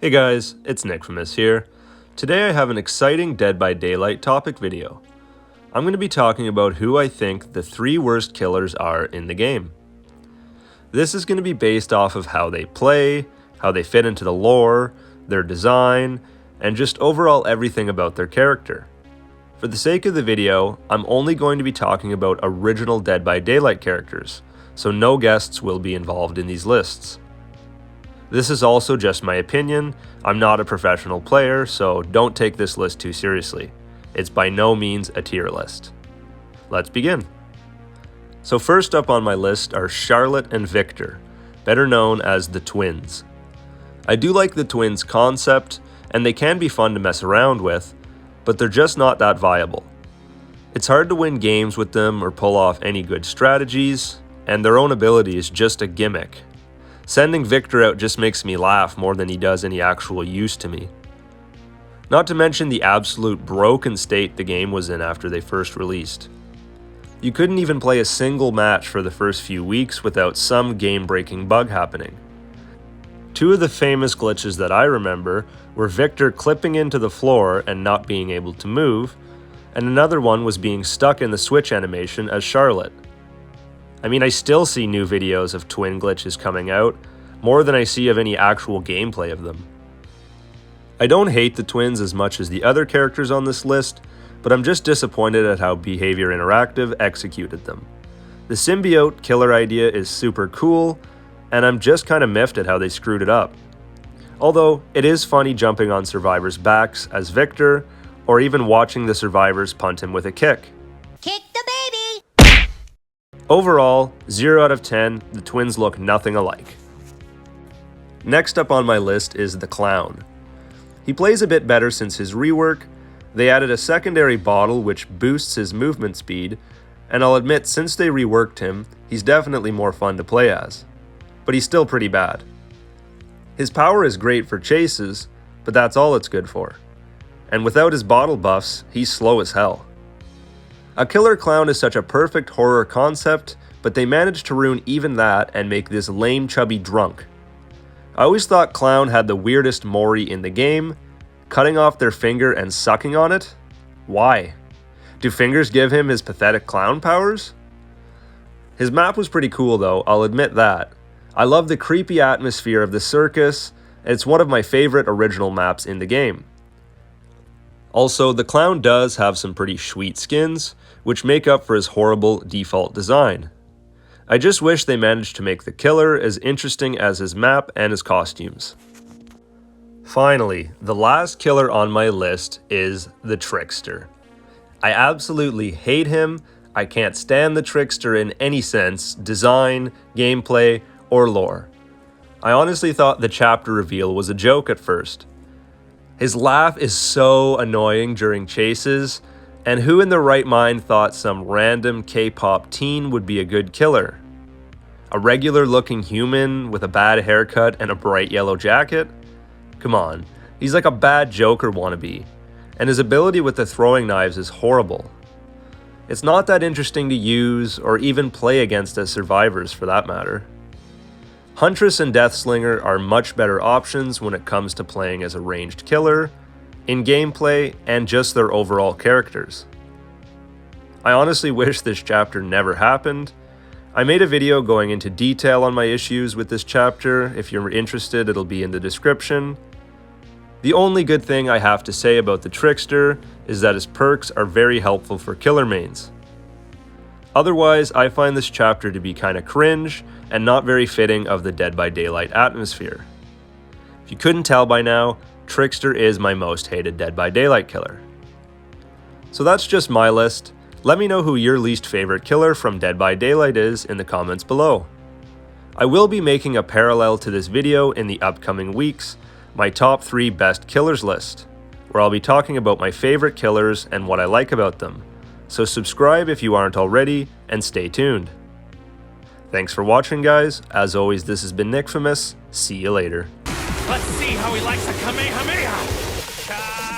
Hey guys, it's Nickfamous here. Today I have an exciting Dead by Daylight topic video. I'm going to be talking about who I think the 3 worst killers are in the game. This is going to be based off of how they play, how they fit into the lore, their design, and just overall everything about their character. For the sake of the video, I'm only going to be talking about original Dead by Daylight characters, so no guests will be involved in these lists. This is also just my opinion. I'm not a professional player, so don't take this list too seriously. It's by no means a tier list. Let's begin. So first up on my list are Charlotte and Victor, better known as the twins. I do like the twins concept, and they can be fun to mess around with, but they're just not that viable. It's hard to win games with them or pull off any good strategies, and their own ability is just a gimmick. Sending Victor out just makes me laugh more than he does any actual use to me. Not to mention the absolute broken state the game was in after they first released. You couldn't even play a single match for the first few weeks without some game-breaking bug happening. 2 of the famous glitches that I remember were Victor clipping into the floor and not being able to move, and another one was being stuck in the switch animation as Charlotte. I mean, I still see new videos of twin glitches coming out, more than I see of any actual gameplay of them. I don't hate the twins as much as the other characters on this list, but I'm just disappointed at how Behavior Interactive executed them. The symbiote killer idea is super cool, and I'm just kind of miffed at how they screwed it up. Although, it is funny jumping on survivors' backs as Victor, or even watching the survivors punt him with a kick. Kick the baby! Overall, 0 out of 10, the twins look nothing alike. Next up on my list is the Clown. He plays a bit better since his rework. They added a secondary bottle which boosts his movement speed, and I'll admit since they reworked him, he's definitely more fun to play as. But he's still pretty bad. His power is great for chases, but that's all it's good for. And without his bottle buffs, he's slow as hell. A killer clown is such a perfect horror concept, but they managed to ruin even that and make this lame chubby drunk. I always thought Clown had the weirdest mori in the game, cutting off their finger and sucking on it? Why? Do fingers give him his pathetic clown powers? His map was pretty cool though, I'll admit that. I love the creepy atmosphere of the circus, and it's one of my favorite original maps in the game. Also, the Clown does have some pretty sweet skins, which make up for his horrible default design. I just wish they managed to make the killer as interesting as his map and his costumes. Finally, the last killer on my list is the Trickster. I absolutely hate him. I can't stand the Trickster in any sense, design, gameplay, or lore. I honestly thought the chapter reveal was a joke at first. His laugh is so annoying during chases, and who in their right mind thought some random K-pop teen would be a good killer? A regular looking human with a bad haircut and a bright yellow jacket? Come on, he's like a bad Joker wannabe, and his ability with the throwing knives is horrible. It's not that interesting to use or even play against as survivors for that matter. Huntress and Deathslinger are much better options when it comes to playing as a ranged killer, in gameplay, and just their overall characters. I honestly wish this chapter never happened. I made a video going into detail on my issues with this chapter. If you're interested, it'll be in the description. The only good thing I have to say about the Trickster is that his perks are very helpful for killer mains. Otherwise, I find this chapter to be kinda cringe and not very fitting of the Dead by Daylight atmosphere. If you couldn't tell by now, Trickster is my most hated Dead by Daylight killer. So that's just my list. Let me know who your least favorite killer from Dead by Daylight is in the comments below. I will be making a parallel to this video in the upcoming weeks, my top 3 best killers list, where I'll be talking about my favorite killers and what I like about them. So subscribe if you aren't already, and stay tuned. Thanks for watching, guys. As always, this has been Nickfamous. See you later. Let's see how he likes a Kamehameha!